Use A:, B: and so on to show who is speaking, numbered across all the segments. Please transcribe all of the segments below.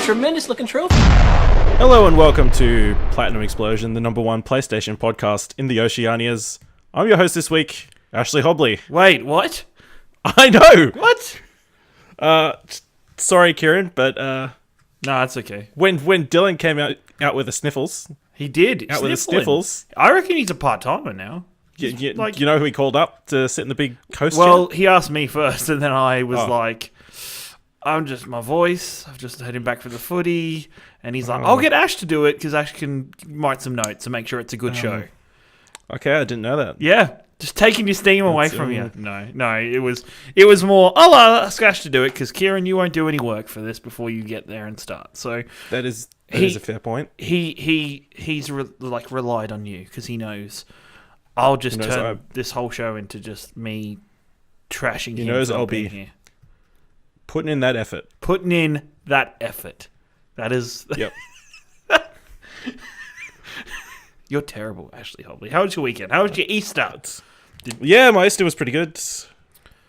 A: tremendous looking trophy.
B: Hello and welcome to Platinum Explosion, the #1 PlayStation podcast in the Oceanias. I'm your host this week, Ashley Hobley.
A: Wait, what?
B: I know!
A: What?
B: Sorry, Ciaran, but
A: No, that's okay.
B: when Dylan came out with the sniffles,
A: He did.
B: out with the
A: Sniffling.
B: sniffles,
A: I reckon he's a part-timer now.
B: you
A: like-
B: know who he called up to sit in the big coast
A: Well,
B: chair?
A: he asked me first, and then I was
B: Oh.
A: like, I'm just my voice. I've just heading back for the footy. And he's like, I'll get Ash to do it because Ash can write some notes and make sure it's a good show.
B: Okay, I didn't know that.
A: Yeah, just taking your steam away
B: That's,
A: from you. No, it was more, I'll ask Ash to do it because Ciaran, you won't do any work for this before you get there and start. So
B: That is
A: He-
B: a fair point.
A: he's relied on you because he knows I'll just
B: He knows
A: turn this whole show into just me trashing
B: He
A: him.
B: knows
A: for
B: I'll
A: being
B: be-
A: here.
B: Putting in that effort.
A: Putting in that effort. That is.
B: Yep.
A: You're terrible, Ashley Hobley. How was your weekend? How was your Easter?
B: Yeah, my Easter was pretty good.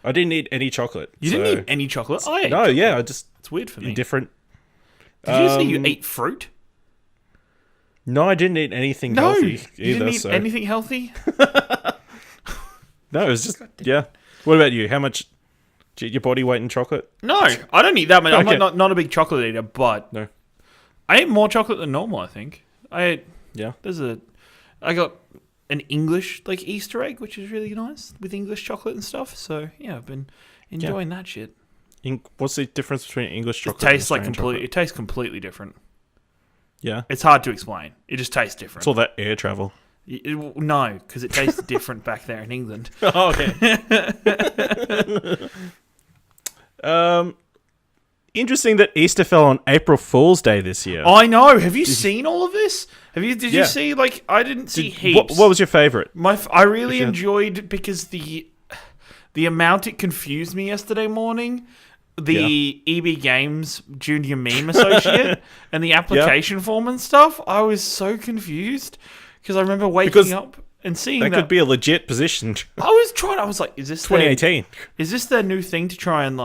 B: I didn't eat any chocolate.
A: You didn't eat any chocolate? I ate.
B: No, yeah, I just
A: It's weird for me.
B: indifferent.
A: Did you say you ate fruit?
B: No, I didn't eat anything
A: No,
B: healthy
A: you
B: either.
A: didn't eat anything healthy?
B: No, it was just What about you? How much did your body weight in chocolate?
A: No, I don't eat that much.
B: Okay.
A: I'm not a big chocolate eater, but
B: No.
A: I ate more chocolate than normal, I think. I got an English Easter egg, which is really nice with English chocolate and stuff. So yeah, I've been enjoying that shit.
B: What's the difference between English
A: It
B: chocolate?
A: tastes
B: and Australian
A: it tastes completely different.
B: chocolate? Yeah,
A: It's hard to explain. It just tastes different.
B: it's all that air travel.
A: No, because it tastes different back there in England.
B: Oh, okay. Interesting that Easter fell on April Fool's Day this year.
A: I know. Have you seen all of this? Did you
B: Yeah.
A: see? I didn't see heaps.
B: What was your favorite?
A: I really
B: If you-
A: enjoyed because the amount it confused me yesterday morning. The EB Games Junior Meme Associate and the application form and stuff. I was so confused because I remember waking up and seeing
B: That could be a legit position.
A: I was like, is this
B: 2018.
A: Is this their new thing to try and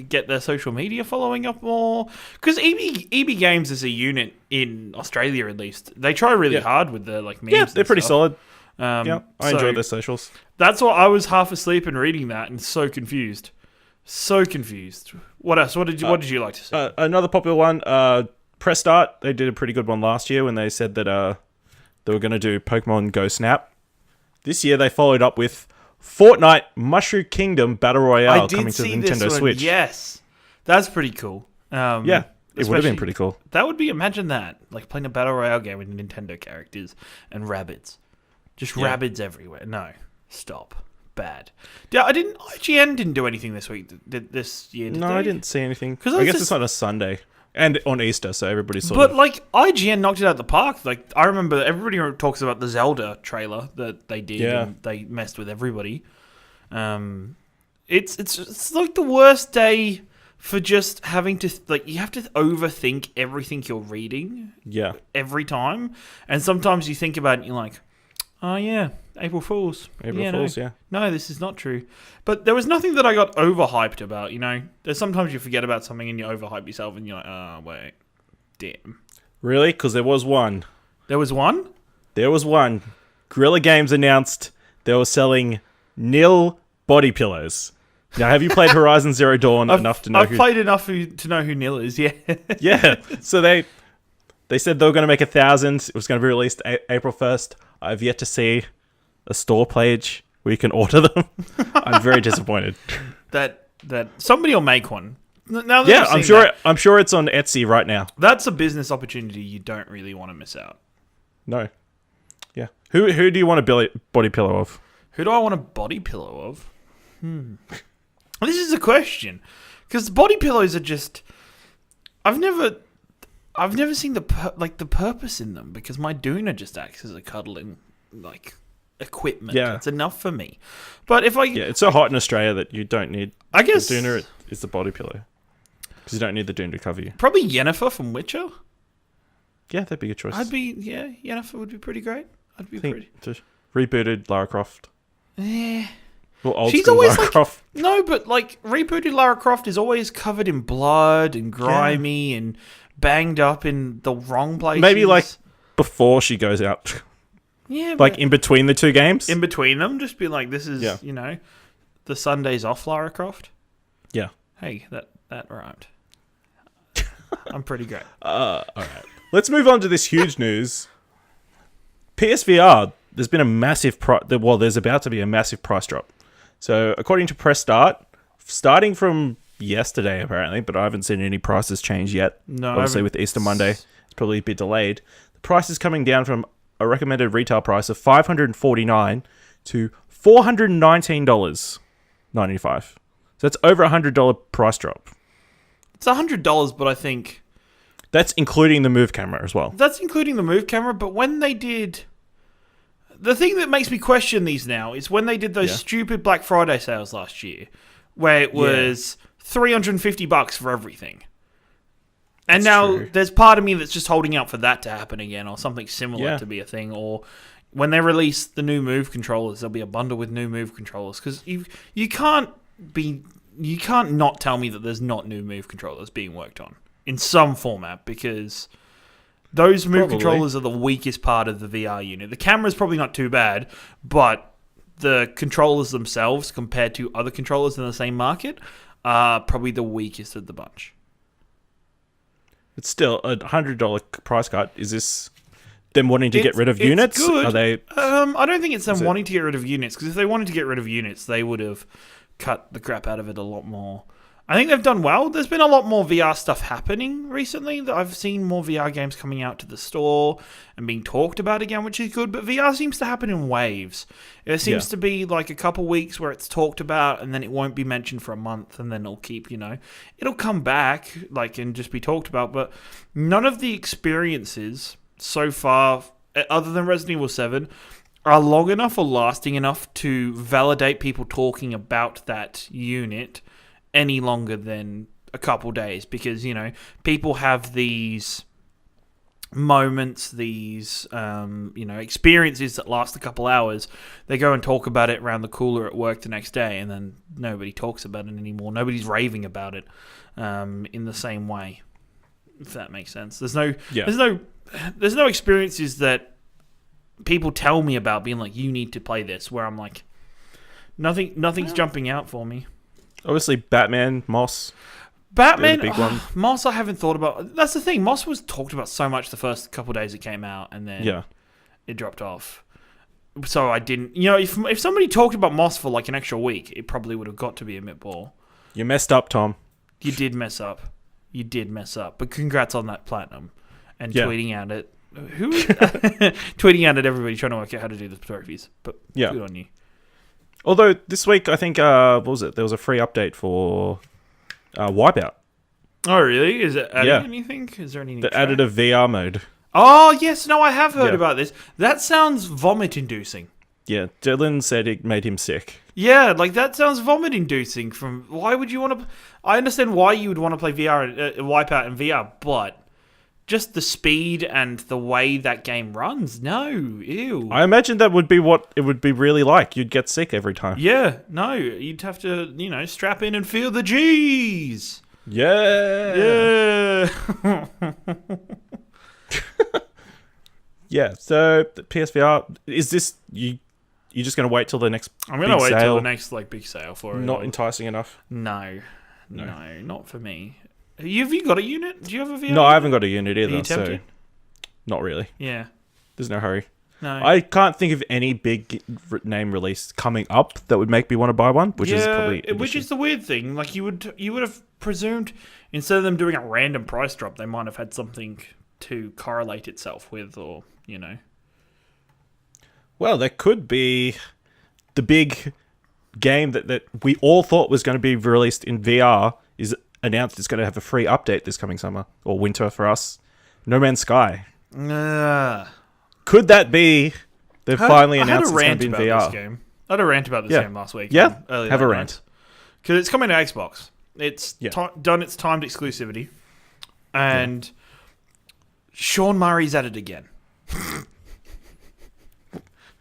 A: get their social media following up more? Because EB Games is a unit in Australia, at least. They try really hard with the memes.
B: Yeah, they're pretty solid.
A: solid.
B: I enjoy their socials.
A: That's why I was half asleep and reading that and so confused. So confused. What else? What did you like to see?
B: Another popular one, Press Start. They did a pretty good one last year when they said that they were going to do Pokemon Go Snap. This year they followed up with Fortnite Mushroom Kingdom Battle Royale coming to the Nintendo Switch.
A: Yes, that's pretty cool.
B: Yeah, it would have been
A: especially-
B: pretty cool.
A: That would be, imagine that, playing a Battle Royale game with Nintendo characters and rabbids. Just rabbids everywhere. No, stop. Bad. Yeah, IGN didn't do anything this week, this year, did
B: No,
A: they?
B: I didn't see anything.
A: 'Cause
B: I
A: I
B: guess
A: just-
B: it's on a Sunday. And on Easter, so everybody's sort
A: But,
B: of...
A: IGN knocked it out of the park. I remember everybody talks about the Zelda trailer that they did, and they messed with everybody. It's the worst day for just having to... you have to overthink everything you're reading every time. And sometimes you think about it and you're like, oh, yeah, April Fools. No, this is not true. But there was nothing that I got overhyped about, There's sometimes you forget about something and you overhype yourself and you're like, oh, wait, damn.
B: Really? Because there was one.
A: There was one?
B: There was one. Guerrilla Games announced they were selling nil body pillows. Now, have you played Horizon Zero Dawn enough to know
A: I've played enough to know who Nil is, yeah.
B: Yeah. So they said they were going to make 1,000. It was going to be released April 1st. I've yet to see a store page where you can order them. I'm very disappointed.
A: That somebody will make one. Now that I've seen
B: I'm sure it's on Etsy right now.
A: that's a business opportunity you don't really want to miss out.
B: No. Yeah. Who do you want a body pillow of?
A: Who do I want a body pillow of? This is a question because body pillows are just. I've never seen the purpose in them because my doona just acts as a cuddling equipment.
B: Yeah.
A: It's enough for me. But if
B: it's so hot in Australia that you don't need.
A: I guess
B: the doona is the body pillow because you don't need the doona to cover you.
A: Probably Yennefer from Witcher.
B: Yeah, that'd be a good choice.
A: Yennefer would be pretty great.
B: Rebooted Lara Croft.
A: Yeah.
B: Well, old
A: She's
B: school
A: always
B: Lara
A: like
B: Croft.
A: no, but like rebooted Lara Croft is always covered in blood and grimy and banged up in the wrong places.
B: Maybe like before she goes out.
A: Yeah,
B: like in between the two games.
A: In between them, just be like, this is the Sundays off Lara Croft.
B: Yeah.
A: Hey, that rhymed. I'm pretty great.
B: All right. Let's move on to this huge news. PSVR. There's been a massive there's about to be a massive price drop. So according to Press Start, starting from yesterday apparently, but I haven't seen any prices change yet.
A: No,
B: obviously with Easter Monday, it's probably a bit delayed. The price is coming down from a recommended retail price of $549 to $419.95. So that's over $100 price drop.
A: It's $100, but I think
B: that's including the Move camera as well.
A: That's including the Move camera, but when they did... The thing that makes me question these now is when they did those stupid Black Friday sales last year, where it was $350 for everything. And now there's part of me that's just holding out for that to happen again, or something similar to be a thing, or when they release the new Move controllers, there'll be a bundle with new Move controllers, because you can't not tell me that there's not new Move controllers being worked on in some format, because those Move controllers are the weakest part of the VR unit. The camera's probably not too bad, but the controllers themselves, compared to other controllers in the same market, are probably the weakest of the bunch.
B: It's still a $100 price cut. Is this them wanting to get rid of units?
A: Good.
B: Are they?
A: I don't think it's them wanting to get rid of units, because if they wanted to get rid of units, they would have cut the crap out of it a lot more. I think they've done well. There's been a lot more VR stuff happening recently. I've seen more VR games coming out to the store and being talked about again, which is good. But VR seems to happen in waves. There seems to be like a couple weeks where it's talked about, and then it won't be mentioned for a month, and then it'll keep, it'll come back and just be talked about. But none of the experiences so far, other than Resident Evil 7, are long enough or lasting enough to validate people talking about that unit any longer than a couple days, because people have these moments, these experiences that last a couple hours. They go and talk about it around the cooler at work the next day, and then nobody talks about it anymore. Nobody's raving about it in the same way, if that makes sense. There's no experiences that people tell me about being like, you need to play this, where I'm like, nothing's jumping out for me.
B: Obviously, Batman, Moss.
A: Batman,
B: big one.
A: Moss, I haven't thought about. That's the thing. Moss was talked about so much the first couple of days it came out, and then it dropped off. So I didn't. If somebody talked about Moss for like an extra week, it probably would have got to be a Mitball.
B: You messed up, Tom.
A: You did mess up. But congrats on that platinum and tweeting out at tweeting out at everybody trying to work out how to do the trophies. But good on you.
B: Although this week, I think, what was it? There was a free update for Wipeout.
A: Oh, really? Is it adding anything? Is there anything?
B: That added a VR mode.
A: Oh, yes. No, I have heard about this. That sounds vomit-inducing.
B: Yeah, Dylan said it made him sick.
A: Yeah, that sounds vomit-inducing. Why would you want to... I understand why you would want to play VR, Wipeout in VR, but just the speed and the way that game runs, no, ew.
B: I imagine that would be what it would be really like. You'd get sick every time.
A: Yeah, no, you'd have to, strap in and feel the G's.
B: Yeah. Yeah, so the PSVR, is this... You're just going to wait till the next big sale?
A: I'm going to wait till the next big sale for it.
B: Not enticing enough?
A: No, not for me. Have you got a unit? Do you have a VR?
B: No, I haven't got a unit either.
A: Are you tempted?
B: So not really.
A: Yeah.
B: There's no hurry.
A: No.
B: I can't think of any big name release coming up that would make me want to buy one, which is probably...
A: Which is the weird thing. Like, you would have presumed, instead of them doing a random price drop, they might have had something to correlate itself with, or,
B: Well, there could be the big game that we all thought was going to be released in VR is announced it's going to have a free update this coming summer, or winter for us. No Man's Sky. Could that be they've finally announced it's going to be in VR?
A: This game. I had a rant about this game last week.
B: Yeah, have a rant.
A: Because it's coming to Xbox. It's done its timed exclusivity. And Sean Murray's at it again.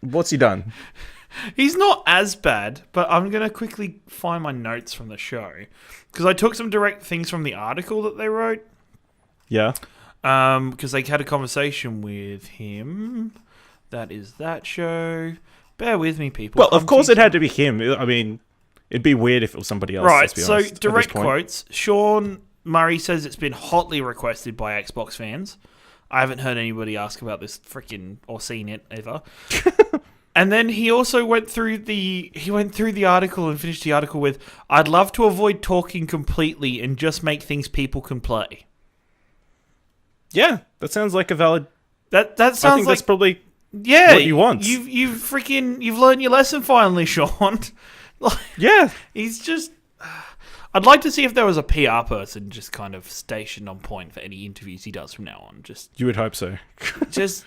B: What's he done?
A: He's not as bad, but I'm going to quickly find my notes from the show. Because I took some direct things from the article that they wrote.
B: Yeah.
A: Because they had a conversation with him. That is that show. Bear with me, people.
B: Well, of course it had to be him. I mean, it'd be weird if it was somebody else.
A: Right,
B: let's be
A: so
B: honest,
A: direct quotes. Sean Murray says it's been hotly requested by Xbox fans. I haven't heard anybody ask about this freaking or seen it ever. And then he also went through the article and finished the article with, "I'd love to avoid talking completely and just make things people can play."
B: Yeah, that sounds like a valid.
A: That sounds
B: I think
A: like
B: that's probably
A: what
B: you want.
A: You've learned your lesson finally, Sean.
B: Yeah,
A: he's just. I'd like to see if there was a PR person just kind of stationed on point for any interviews he does from now on. Just
B: you would hope so.
A: Just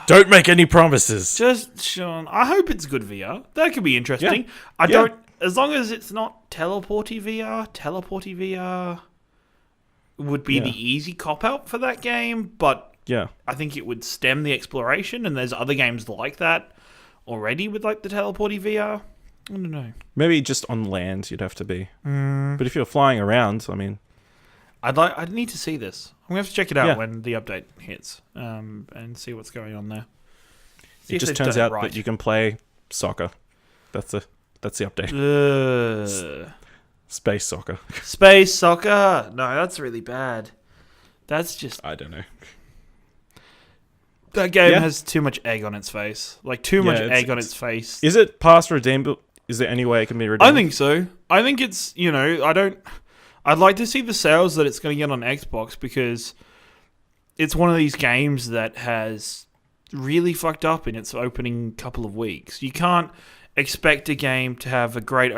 B: don't make any promises.
A: Just Sean, I hope it's good VR. That could be interesting.
B: Yeah.
A: I don't, as long as it's not teleporty VR. Teleporty VR would be the easy cop out for that game, but I think it would stem the exploration. And there's other games like that already with like the teleporty VR. I don't know.
B: Maybe just on land you'd have to be. But if you're flying around, I mean,
A: I'd need to see this. I'm gonna have to check it out when the update hits, and see what's going on there.
B: It just turns out that you can play soccer. That's the update. Space soccer.
A: Space soccer. No, that's really bad. That's just.
B: I don't know.
A: That game has too much egg on its face. Like too much egg on its face.
B: Is it past redeemable? Is there any way it can be redeemed?
A: I think so. I think it's, I'd like to see the sales that it's going to get on Xbox, because it's one of these games that has really fucked up in its opening couple of weeks. You can't expect a game to have a great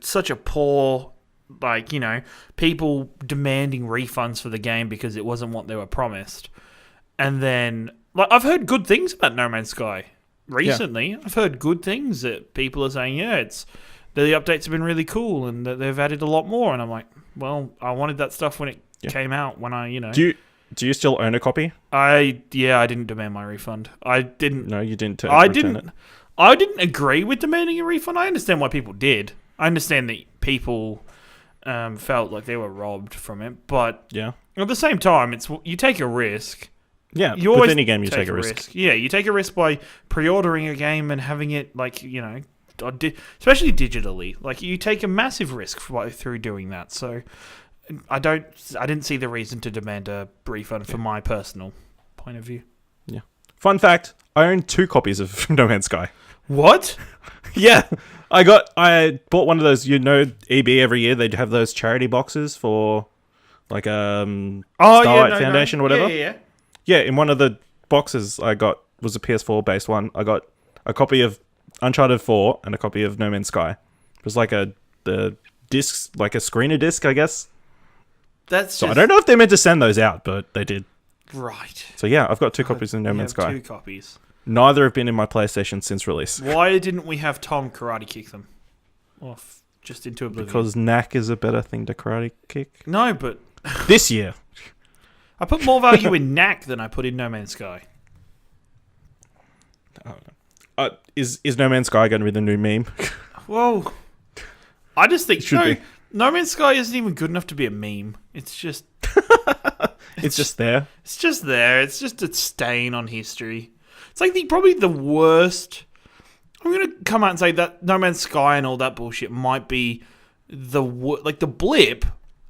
A: such a poor, people demanding refunds for the game because it wasn't what they were promised. And then, I've heard good things about No Man's Sky. Recently, I've heard good things that people are saying, the updates have been really cool and that they've added a lot more. And I'm like, well, I wanted that stuff when it came out. When I,
B: Do you still own a copy?
A: I didn't demand my refund. I didn't.
B: No, you didn't.
A: I didn't agree with demanding a refund. I understand why people did. I understand that people felt like they were robbed from it, but at the same time, you take a risk.
B: Yeah, with any game you take a risk.
A: Yeah, you take a risk by pre-ordering a game and having it, especially digitally. You take a massive risk through doing that. So I didn't see the reason to demand a refund from my personal point of view.
B: Yeah. Fun fact, I own 2 copies of No Man's Sky.
A: What?
B: Yeah. I bought one of those, EB every year, they'd have those charity boxes for Starlight Foundation or whatever.
A: Yeah.
B: Yeah, in one of the boxes I got was a PS4 based one. I got a copy of Uncharted 4 and a copy of No Man's Sky. It was the discs, like a screener disc, I guess. I don't know if they meant to send those out, but they did.
A: Right.
B: So yeah, I've got 2 copies of No Man's Sky.
A: 2 copies.
B: Neither have been in my PlayStation since release.
A: Why didn't we have Tom karate kick them off just into oblivion?
B: Because knack is a better thing to karate kick.
A: No, but
B: this year.
A: I put more value in knack than I put in No Man's Sky.
B: Is No Man's Sky going to be the new meme?
A: Well, I just think
B: be.
A: No Man's Sky isn't even good enough to be a meme. It's just
B: it's just there.
A: It's just there. It's just a stain on history. It's like probably the worst. I'm gonna come out and say that No Man's Sky and all that bullshit might be the blip.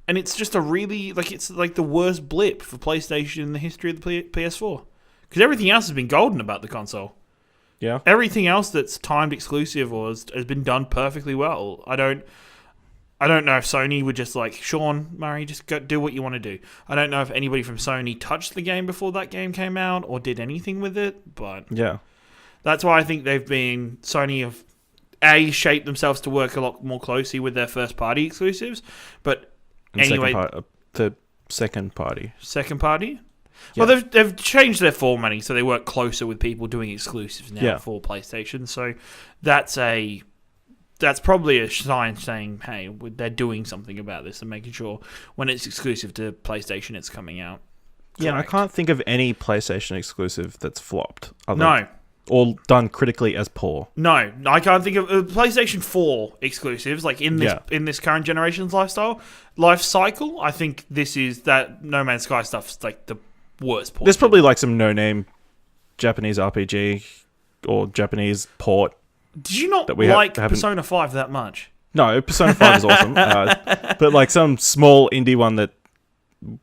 A: And it's just it's like the worst blip for PlayStation in the history of the PS4. Because everything else has been golden about the console.
B: Yeah.
A: Everything else that's timed exclusive or has been done perfectly well. I don't know if Sony would just Sean Murray, just go do what you want to do. I don't know if anybody from Sony touched the game before that game came out or did anything with it. But that's why I think Sony have shaped themselves to work a lot more closely with their first party exclusives. But anyway,
B: the second party.
A: Second party?
B: Yeah.
A: Well, they've changed their formatting, so they work closer with people doing exclusives now for PlayStation. So that's probably a sign saying, hey, they're doing something about this and making sure when it's exclusive to PlayStation, it's coming out.
B: Yeah, I can't think of any PlayStation exclusive that's flopped.
A: No.
B: or done critically as poor?
A: No, I can't think of PlayStation 4 exclusives like in this current generation's life cycle. I think this is that No Man's Sky stuff's like the worst port.
B: There's probably like some no-name Japanese RPG or Japanese port.
A: Did you not like Persona 5 that much?
B: No, Persona 5 is awesome. But like some small indie one that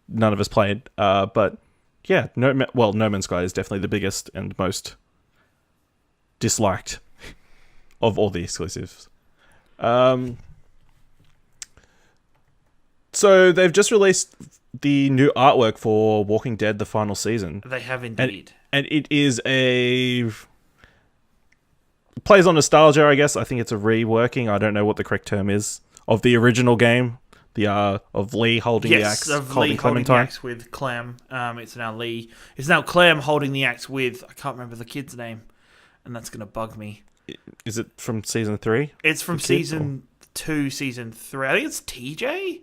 B: none of us played. But yeah, No Man's Sky is definitely the biggest and most disliked of all the exclusives. So they've just released the new artwork for Walking Dead: The Final Season.
A: They have indeed.
B: And it is plays on nostalgia, I guess. I think it's a reworking. I don't know what the correct term is of the original game. Of Lee holding the axe,
A: holding the axe with Clem. It's now Lee. It's now Clem holding the axe with, I can't remember the kid's name, and that's gonna bug me.
B: Is it from season 3?
A: It's from season 2, season 3. I think it's TJ.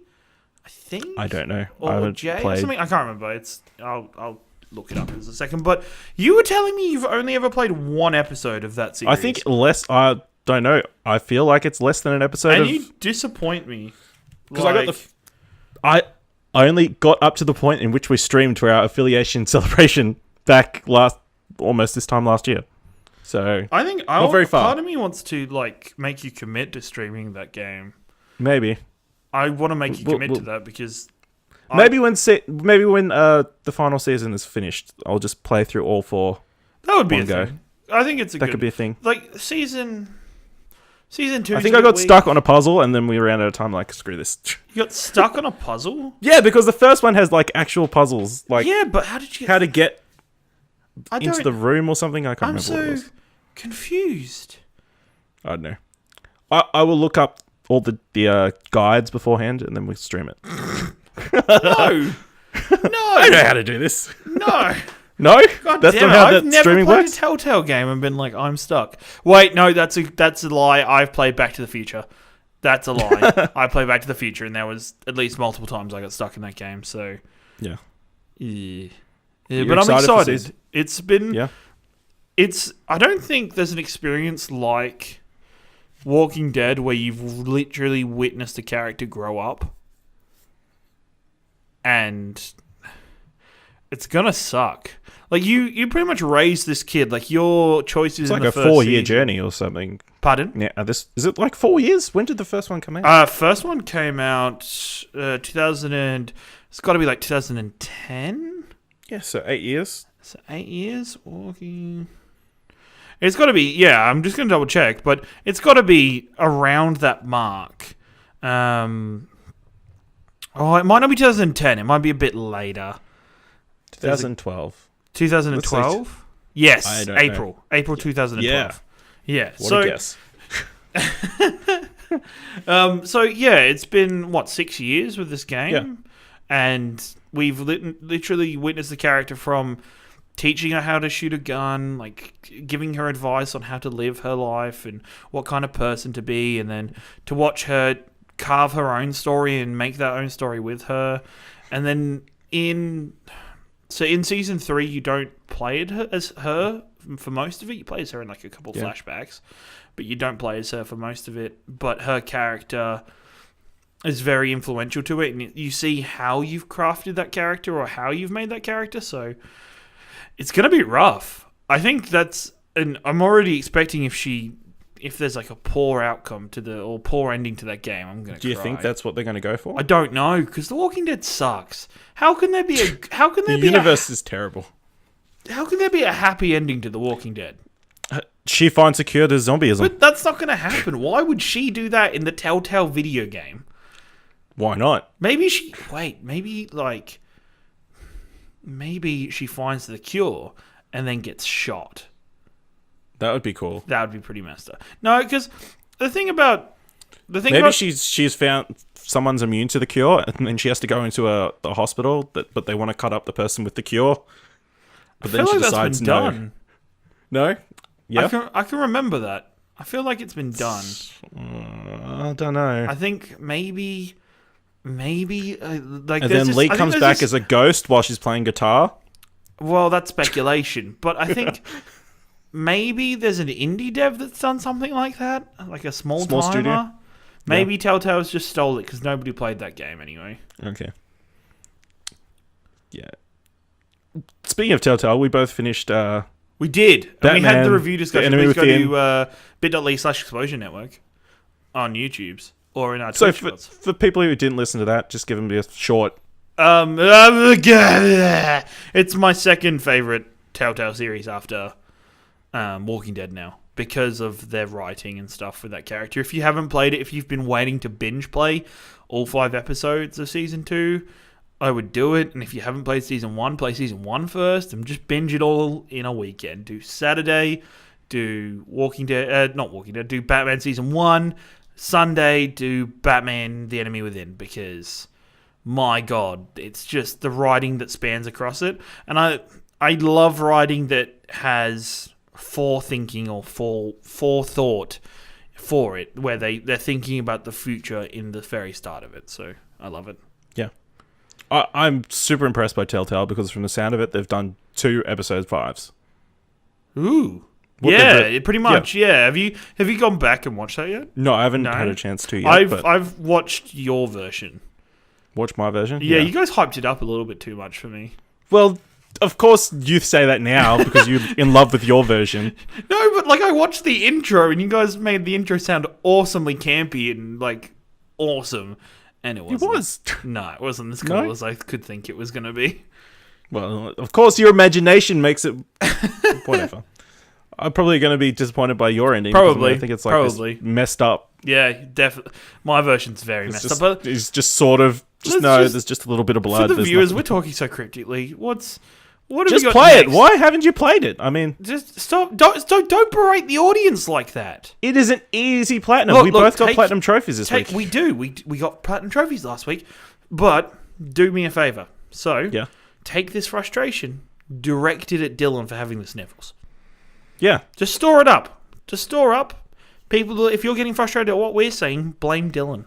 A: I think.
B: I don't know.
A: Or Jay or something. I can't remember. I'll look it up in a second. But you were telling me you've only ever played one episode of that series.
B: I think less. I don't know. I feel like it's less than an episode.
A: And you disappoint me.
B: Because I only got up to the point in which we streamed for our affiliation celebration back almost this time last year. So
A: I think
B: not very far.
A: Part of me wants to like make you commit to streaming that game.
B: Maybe
A: I want to make you commit to that because
B: maybe when the final season is finished, I'll just play through all 4.
A: That would be a thing. I think that
B: could be a thing.
A: Like season 2.
B: I think I got stuck on a puzzle, and then we ran out of time. Like, screw this.
A: You got stuck on a puzzle?
B: Yeah, because the first one has like actual puzzles. Like,
A: yeah, but how did you?
B: How to get into the room or something? I can't remember what it was.
A: I'm so confused.
B: I don't know. I will look up all the guides beforehand, and then we'll stream it.
A: No,
B: I know how to do this.
A: No.
B: No,
A: God
B: that's
A: damn
B: not how that streaming works. I've never played
A: a Telltale game and been like, I'm stuck. Wait, no, that's a lie. I've played Back to the Future. That's a lie. I played Back to the Future, and there was at least multiple times I got stuck in that game. So
B: yeah.
A: But I'm excited. It's been.
B: Yeah.
A: I don't think there's an experience like Walking Dead where you've literally witnessed a character grow up, and it's gonna suck. Like you pretty much raised this kid. Like your choices. It's
B: like
A: in the
B: a
A: first
B: 4-year journey or something.
A: Pardon?
B: Yeah. Is it like 4 years? When did the first one come out?
A: First one came out 2000 and it's got to be like 2010.
B: Yeah, so 8 years.
A: So 8 years walking. It's got to be. Yeah, I'm just gonna double check, but it's got to be around that mark. It might not be 2010. It might be a bit later.
B: 2012.
A: 2012? Yes,
B: I don't
A: April.
B: know.
A: April 2012. Yeah.
B: What a guess.
A: So yeah, it's been 6 years with this game,
B: yeah.
A: And we've literally witnessed the character from teaching her how to shoot a gun, like giving her advice on how to live her life and what kind of person to be, and then to watch her carve her own story and make that own story with her, and then in season 3 you don't play as her for most of it. You play as her in like a couple flashbacks, but you don't play as her for most of it. But her character is very influential to it, and you see how you've crafted that character or how you've made that character. So it's gonna be rough. I think and I'm already expecting if there's like a poor outcome or poor ending to that game, I'm gonna.
B: Do you think that's what they're gonna go for?
A: I don't know, because The Walking Dead sucks. How can there be
B: the universe is terrible.
A: How can there be a happy ending to The Walking Dead?
B: She finds a cure to zombieism.
A: But that's not going to happen. Why would she do that in the Telltale video game?
B: Why not?
A: Maybe she finds the cure and then gets shot.
B: That would be cool.
A: That would be pretty messed up. No, because
B: maybe she's found someone's immune to the cure, and then she has to go into the hospital. But they want to cut up the person with the cure. But then she decides no. No? Yeah.
A: I can remember that. I feel like it's been done.
B: I don't know.
A: I think maybe like.
B: And then Lee comes back as a ghost while she's playing guitar.
A: Well, that's speculation, but I think maybe there's an indie dev that's done something like that, like a small timer.
B: Studio.
A: Maybe Telltale's just stole it because nobody played that game anyway.
B: Okay. Yeah. Speaking of Telltale, we both finished.
A: We did. And we had the review discussion. Please go to bit.ly/Explosion Network on YouTube's or in our Twitch.
B: So for people who didn't listen to that, just give them a short.
A: It's my second favorite Telltale series after Walking Dead now because of their writing and stuff with that character. If you haven't played it, if you've been waiting to binge play all 5 episodes of Season 2, I would do it. And if you haven't played Season 1, play Season 1 first and just binge it all in a weekend. Do Saturday, do do Batman Season 1. Sunday, do Batman The Enemy Within, because my God, it's just the writing that spans across it. And I love writing that has forethinking or forethought for it, where they're thinking about the future in the very start of it. So I love it.
B: Yeah. I'm super impressed by Telltale because from the sound of it, they've done 2 episode 5s.
A: Ooh. Pretty much. Yeah. Have you gone back and watched that yet?
B: No, I haven't had a chance to yet.
A: I've watched your version.
B: Watch my version?
A: Yeah, you guys hyped it up a little bit too much for me.
B: Well, of course you say that now because you're in love with your version.
A: No, but I watched the intro and you guys made the intro sound awesomely campy and awesome. And it wasn't.
B: It was.
A: No, it wasn't as cool as I could think it was going to be.
B: Well, of course your imagination makes it... Whatever. I'm probably going to be disappointed by your ending.
A: Probably.
B: I think it's this messed up.
A: Yeah, definitely. My version's very messed up. But
B: it's just sort of... there's just a little bit of blood.
A: For the viewers, we're talking so cryptically. What have
B: just
A: we got
B: play
A: next?
B: it. Why haven't you played it? I mean...
A: Just stop. Don't berate the audience like that.
B: It is an easy platinum. We both got platinum trophies this week.
A: We do. We got platinum trophies last week. But do me a favour. So, take this frustration, direct it at Dylan for having the sniffles.
B: Yeah.
A: Just store it up. People, if you're getting frustrated at what we're saying, blame Dylan.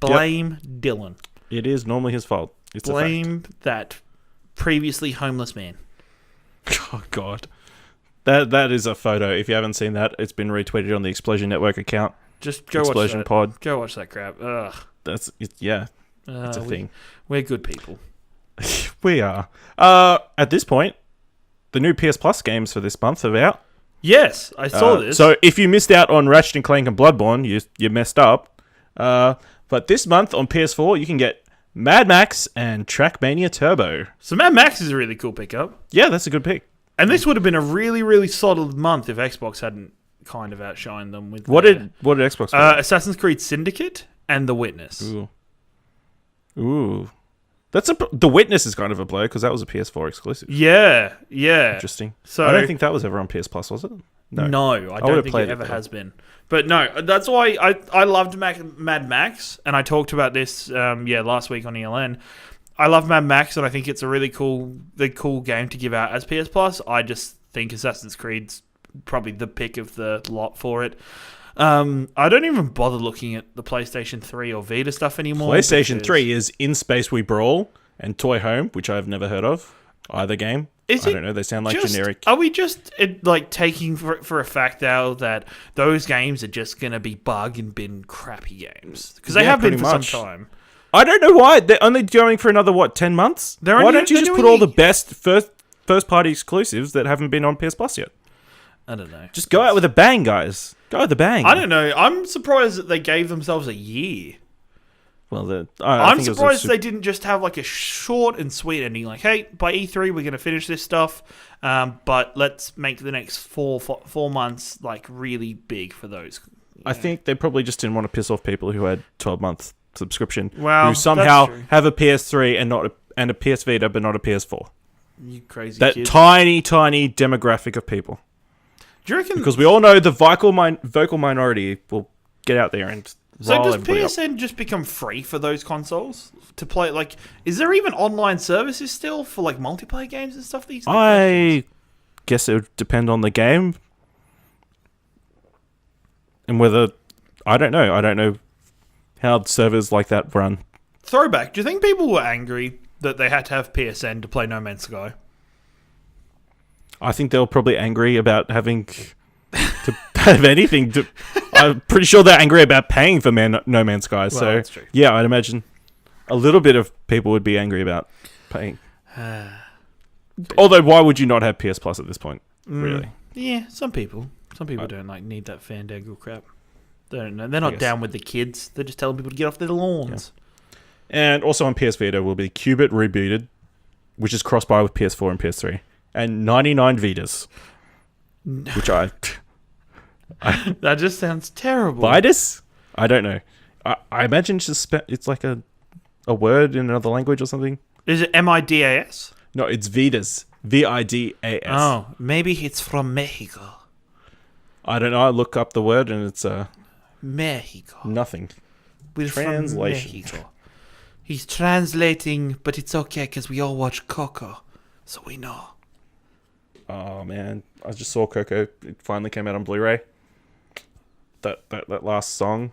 A: Blame Dylan.
B: It is normally his fault. It's
A: blame that previously homeless man.
B: Oh, God. That is a photo. If you haven't seen that, it's been retweeted on the Explosion Network account.
A: Just go
B: Explosion
A: watch that.
B: Pod.
A: Go watch that crap. Ugh.
B: It's a thing.
A: We're good people.
B: We are. At this point, the new PS Plus games for this month are out.
A: Yes, I saw this.
B: So if you missed out on Ratchet & Clank and Bloodborne, you messed up. But this month on PS4, you can get Mad Max and Trackmania Turbo.
A: So Mad Max is a really cool pickup.
B: Yeah, that's a good pick.
A: And this would have been a really, really solid month if Xbox hadn't kind of outshined them with...
B: What did Xbox do?
A: Assassin's Creed Syndicate and The Witness.
B: Ooh. The Witness is kind of a blow because that was a PS4 exclusive.
A: Yeah.
B: Interesting. So I don't think that was ever on PS Plus, was it?
A: No, I don't think it ever has been. But no, that's why I loved Mad Max, and I talked about this last week on ELN. I love Mad Max, and I think it's a really cool game to give out as PS Plus. I just think Assassin's Creed's probably the pick of the lot for it. I don't even bother looking at the PlayStation 3 or Vita stuff anymore.
B: PlayStation 3 is In Space We Brawl and Toy Home, which I've never heard of. Either game. I don't know. They sound like generic.
A: Are we just taking for a fact now that those games are just going to be bug and bin crappy games? Because they have been for some time.
B: I don't know why. They're only going for another, 10 months? Why don't you just put all the best first-party exclusives that haven't been on PS Plus yet?
A: I don't know.
B: Just go out with a bang, guys. Go with a bang.
A: I don't know. I'm surprised that they gave themselves a year.
B: Well,
A: I'm surprised they didn't just have a short and sweet ending. Like, hey, by E3 we're going to finish this stuff, but let's make the next four months really big for those.
B: I think they probably just didn't want to piss off people who had 12-month subscription,
A: who
B: somehow have a PS3 and a PS Vita, but not a PS4.
A: You crazy
B: that
A: kid.
B: Tiny demographic of people.
A: Do you reckon?
B: Because we all know the vocal minority will get out there and.
A: So does PSN just become free for those consoles to play? Is there even online services still for multiplayer games and stuff these days?
B: I guess it would depend on the game. And whether... I don't know. I don't know how servers like that run.
A: Throwback. Do you think people were angry that they had to have PSN to play No Man's Sky?
B: I think they're probably angry about having to have anything. I'm pretty sure they're angry about paying for No Man's Sky. So
A: that's true.
B: yeah, I'd imagine a little bit of people would be angry about paying. Although, why would you not have PS Plus at this point? Really?
A: Yeah, some people don't need that fandangle crap. They don't know. They're not down with the kids. They're just telling people to get off their lawns.
B: Yeah. And also on PS Vita will be Qubit Rebooted, which is cross-buy with PS4 and PS3, and 99 Vitas, which
A: that just sounds terrible.
B: Vitas? I don't know. I imagine it's like a word in another language or something.
A: Is it MIDAS?
B: No, it's Vitas. VIDAS.
A: Oh, maybe it's from Mexico.
B: I don't know. I look up the word and it's
A: Mexico.
B: Nothing.
A: We're
B: Translation.
A: from Mexico. He's translating, but it's okay because we all watch Coco, so we know.
B: Oh man, I just saw Coco. It finally came out on Blu-ray. That last song.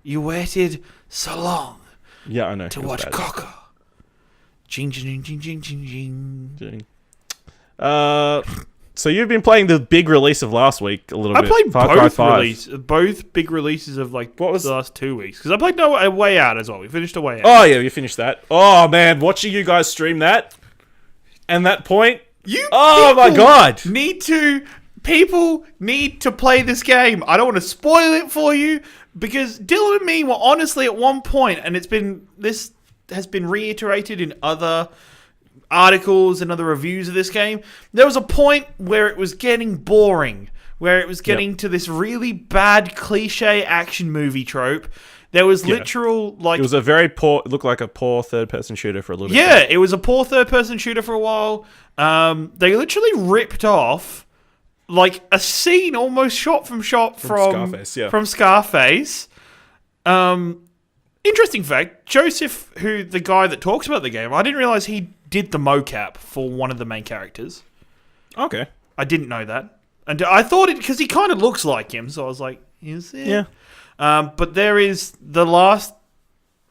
A: You waited so long.
B: Yeah, I know.
A: To watch Coco. Jing jing jing jing jing jing.
B: So you've been playing the big release of last week a little bit.
A: I played
B: Far Cry 5.
A: both big releases of the last 2 weeks. Because I played A Way Out as well. We finished A Way Out.
B: Oh yeah, you finished that. Oh man, watching you guys stream that and that point. My god!
A: People need to play this game. I don't want to spoil it for you because Dylan and me were honestly at one point, and this has been reiterated in other articles and other reviews of this game. There was a point where it was getting boring, where it was getting to this really bad cliche action movie trope. There was literal it
B: was a very poor. It looked like a poor third-person shooter for a little bit.
A: Yeah, it was a poor third-person shooter for a while. They literally ripped off like a scene almost shot from
B: Scarface. Yeah.
A: From Scarface. Interesting fact: Joseph, the guy that talks about the game, I didn't realize he did the mocap for one of the main characters.
B: Okay,
A: I didn't know that, and I thought it because he kind of looks like him, so I was like, "Is it?"
B: Yeah.
A: But there is the last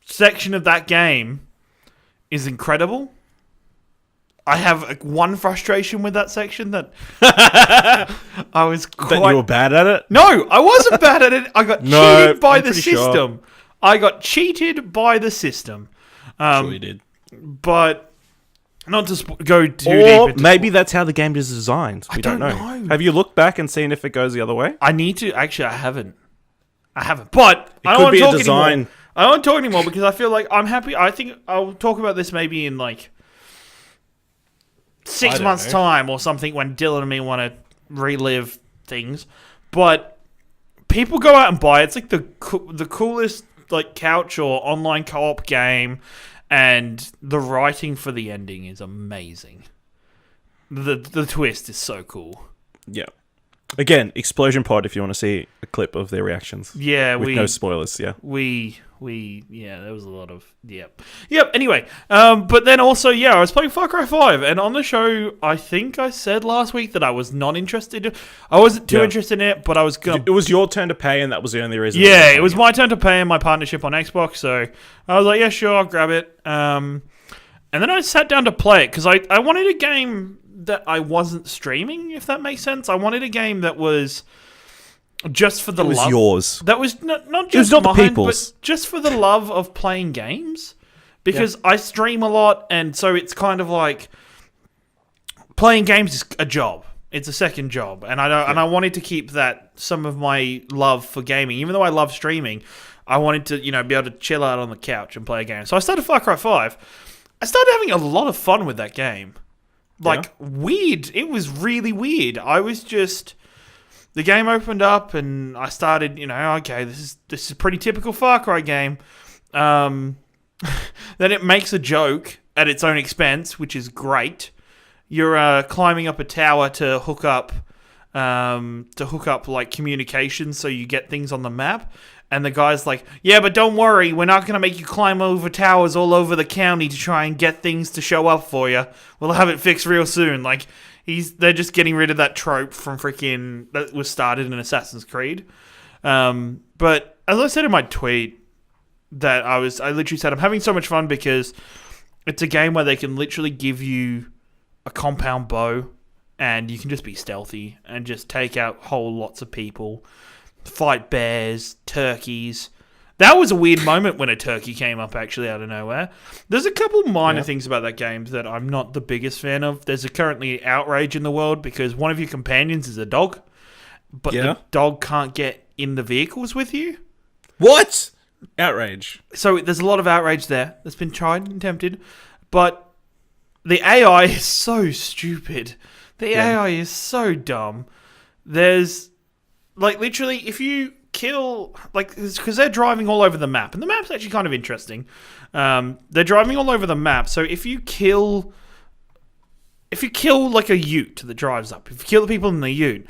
A: section of that game is incredible. I have one frustration with that section that I was quite...
B: That you were bad at it?
A: No, I wasn't bad at it. I got cheated by the system.
B: Sure.
A: I got cheated by the system.
B: Sure you did.
A: But not to go too deep
B: Or
A: into...
B: maybe that's how the game is designed. We don't know. Have you looked back and seen if it goes the other way?
A: I need to... Actually, I haven't. But
B: I don't want to talk anymore.
A: I don't want to talk anymore because I feel like I'm happy. I think I'll talk about this maybe in like 6 months' time or something when Dylan and me want to relive things. But people go out and buy it. It's like the coolest like couch or online co-op game, and the writing for the ending is amazing. The twist is so cool.
B: Yeah. Again, Explosion Pod if you want to see a clip of their reactions.
A: Yeah,
B: with no spoilers, yeah.
A: There was a lot of... Yep. Anyway, but then also, I was playing Far Cry 5, and on the show, I think I said last week that I was not interested. I wasn't too interested in it, but I was going to...
B: It was your turn to pay, and that was the only reason.
A: Yeah, it was my turn to pay in my partnership on Xbox, so I was like, yeah, sure, I'll grab it. And then I sat down to play it, because I wanted a game that I wasn't streaming, if that makes sense. I wanted a game that was just for the love. It was
B: yours.
A: That was not just
B: not
A: mine,
B: the people's.
A: but just for the love of playing games. Because I stream a lot, and so it's kind of like playing games is a job. It's a second job, and and I wanted to keep some of my love for gaming, even though I love streaming. I wanted to be able to chill out on the couch and play a game. So I started Far Cry 5. I started having a lot of fun with that game. Weird. It was really weird. I was just... The game opened up and I started, okay, this is a pretty typical Far Cry game. Then it makes a joke at its own expense, which is great. You're climbing up a tower to hook up like communications so you get things on the map. And the guy's like, yeah, but don't worry, we're not going to make you climb over towers all over the county to try and get things to show up for you. We'll have it fixed real soon. Like, they're just getting rid of that trope from that was started in Assassin's Creed. But as I said in my tweet, I literally said, I'm having so much fun because it's a game where they can literally give you a compound bow and you can just be stealthy and just take out whole lots of people, fight bears, turkeys. That was a weird moment when a turkey came up actually out of nowhere. There's a couple minor things about that game that I'm not the biggest fan of. There's currently outrage in the world because one of your companions is a dog, but the dog can't get in the vehicles with you.
B: What? Outrage.
A: So there's a lot of outrage there that's been tried and attempted, but the AI is so stupid. The AI is so dumb. There's, like, literally, if you kill, like, because they're driving all over the map, and the map's actually kind of interesting. They're driving all over the map, so if you kill, like, a ute that drives up, if you kill the people in the ute,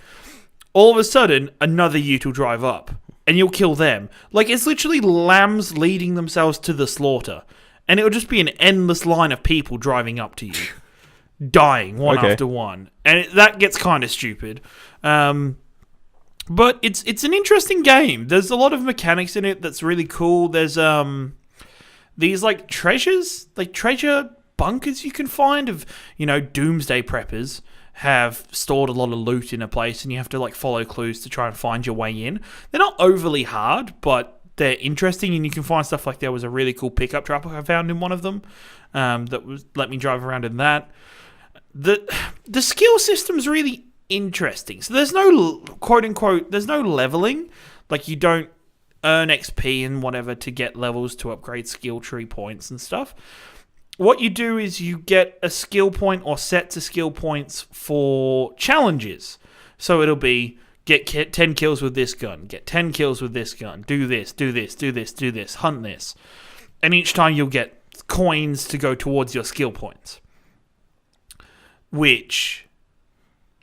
A: all of a sudden, another ute will drive up, and you'll kill them. Like, it's literally lambs leading themselves to the slaughter, and it'll just be an endless line of people driving up to you, dying one after one, and that gets kind of stupid. But it's an interesting game. There's a lot of mechanics in it that's really cool. There's these like treasures, like treasure bunkers you can find of, doomsday preppers have stored a lot of loot in a place, and you have to like follow clues to try and find your way in. They're not overly hard, but they're interesting, and you can find stuff like there was a really cool pickup truck I found in one of them that was let me drive around in that. The skill system's really interesting. So there's no quote unquote, there's no leveling. Like you don't earn XP and whatever to get levels to upgrade skill tree points and stuff. What you do is you get a skill point or sets of skill points for challenges. So it'll be get 10 kills with this gun, get 10 kills with this gun, do this, do this, do this, do this, hunt this. And each time you'll get coins to go towards your skill points. Which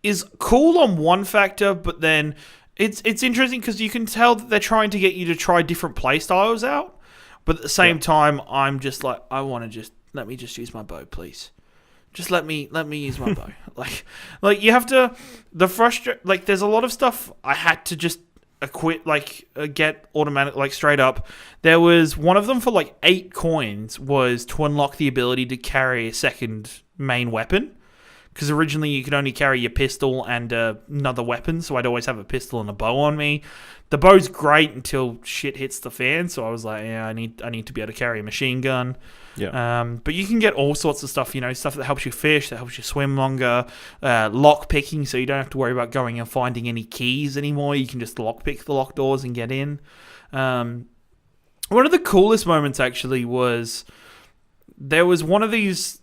A: is cool on one factor, but then it's interesting because you can tell that they're trying to get you to try different play styles out. But at the same time, I'm just like, I want to just let me just use my bow, please. Just let me use my bow. Like you have to there's a lot of stuff I had to just get automatic, like straight up. There was one of them for like 8 coins was to unlock the ability to carry a second main weapon. Because originally you could only carry your pistol and another weapon, so I'd always have a pistol and a bow on me. The bow's great until shit hits the fan, so I was like, yeah, I need to be able to carry a machine gun. Yeah. But you can get all sorts of stuff, stuff that helps you fish, that helps you swim longer, lock picking, so you don't have to worry about going and finding any keys anymore. You can just lock pick the locked doors and get in. One of the coolest moments actually was there was one of these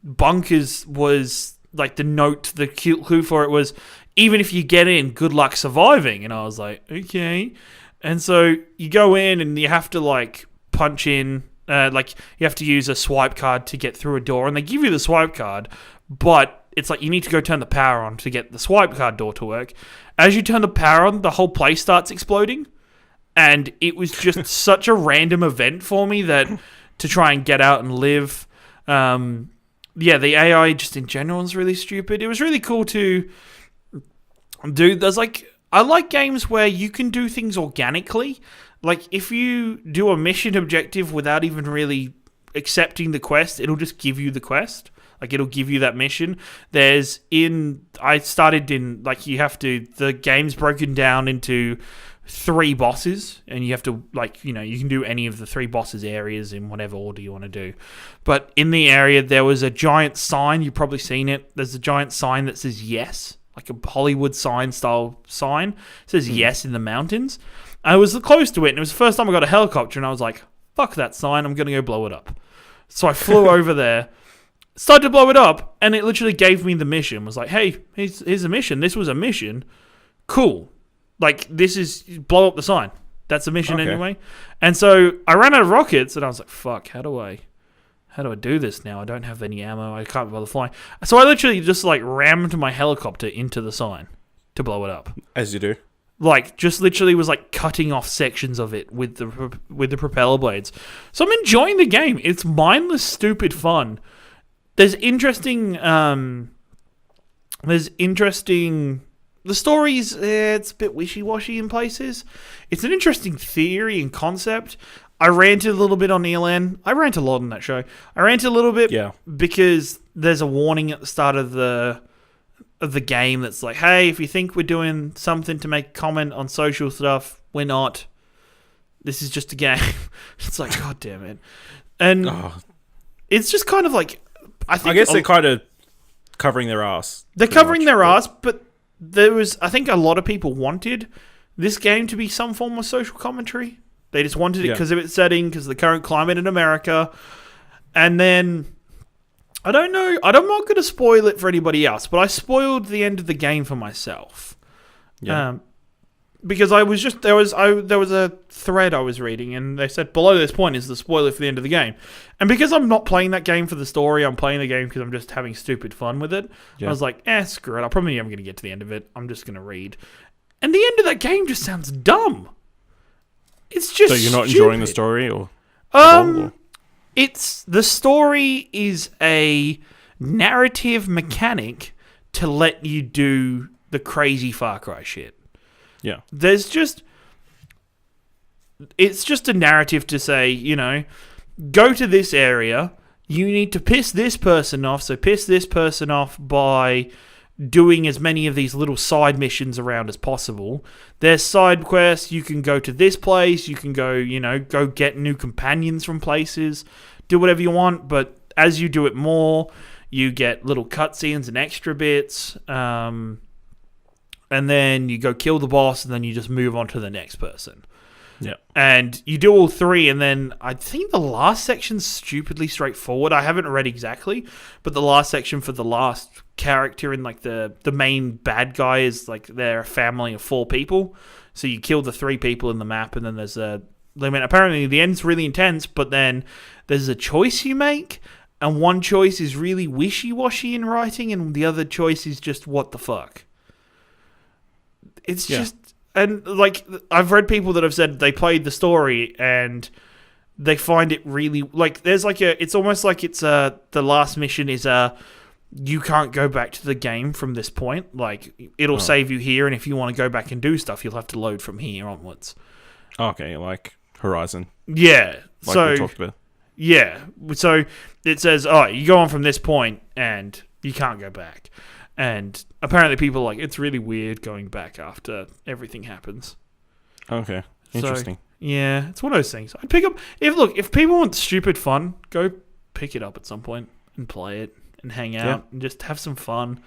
A: bunkers was like the clue for it was, even if you get in, good luck surviving. And I was like, okay. And so you go in and you have to like punch in, you have to use a swipe card to get through a door, and they give you the swipe card, but it's like you need to go turn the power on to get the swipe card door to work. As you turn the power on, the whole place starts exploding. And it was just such a random event for me that to try and get out and live. Yeah, the AI just in general is really stupid. It was really cool to do. I like games where you can do things organically. Like, if you do a mission objective without even really accepting the quest, it'll just give you the quest. Like, it'll give you that mission. The game's broken down into 3 bosses, and you have to, you can do any of the 3 bosses areas in whatever order you want to do. But in the area, there was a giant sign. You've probably seen it. There's a giant sign that says yes, like a Hollywood style sign. It says yes in the mountains. I was close to it, and it was the first time I got a helicopter, and I was like, fuck that sign, I'm going to go blow it up. So I flew over there, started to blow it up, and it literally gave me the mission. It was like, hey, here's a mission. This was a mission. Cool. Like, this is blow up the sign. That's a mission anyway. And so I ran out of rockets, and I was like, fuck, how do I do this now? I don't have any ammo. I can't bother flying. So I literally just, rammed my helicopter into the sign to blow it up.
B: As you do.
A: Just literally was, cutting off sections of it with the propeller blades. So I'm enjoying the game. It's mindless, stupid fun. There's interesting... The story's, it's a bit wishy-washy in places. It's an interesting theory and concept. I ranted a little bit on Elan. I rant a lot on that show. I ranted a little bit because there's a warning at the start of the game that's like, hey, if you think we're doing something to make a comment on social stuff, we're not. This is just a game. It's like, God damn it. And it's just kind of like, I
B: guess they're kind of covering their ass.
A: They're covering their ass, but I think a lot of people wanted this game to be some form of social commentary. They just wanted it because of its setting, because of the current climate in America. And then, I don't know, I'm not going to spoil it for anybody else, but I spoiled the end of the game for myself. Yeah. Because I was just, there was a thread I was reading, and they said, below this point is the spoiler for the end of the game. And because I'm not playing that game for the story, I'm playing the game because I'm just having stupid fun with it. Yeah. I was like, screw it, I probably am going to get to the end of it. I'm just going to read. And the end of that game just sounds dumb. It's just
B: So you're not enjoying the story? Or
A: It's, the story is a narrative mechanic to let you do the crazy Far Cry shit.
B: Yeah.
A: It's just a narrative to say, go to this area, you need to piss this person off, so piss this person off by doing as many of these little side missions around as possible. There's side quests, you can go to this place, you can go, go get new companions from places, do whatever you want, but as you do it more, you get little cutscenes and extra bits, and then you go kill the boss, and then you just move on to the next person.
B: Yeah.
A: And you do all three, and then I think the last section's stupidly straightforward. I haven't read exactly, but the last section for the last character and like the main bad guy is like they're a family of 4 people. So you kill the 3 people in the map, and then there's a limit. Apparently the end's really intense, but then there's a choice you make, and one choice is really wishy-washy in writing, and the other choice is just what the fuck. It's just... And, like, I've read people that have said they played the story and they find it really... Like, there's like a... It's almost like it's the last mission is you can't go back to the game from this point. Like, it'll save you here, and if you want to go back and do stuff, you'll have to load from here onwards.
B: Okay, like Horizon.
A: Yeah.
B: Like we talked about.
A: Yeah. So, it says, you go on from this point, and you can't go back. And apparently people are like, it's really weird going back after everything happens.
B: Okay. Interesting.
A: So, yeah, it's one of those things. I'd pick up... If people want stupid fun, go pick it up at some point and play it and hang out and just have some fun.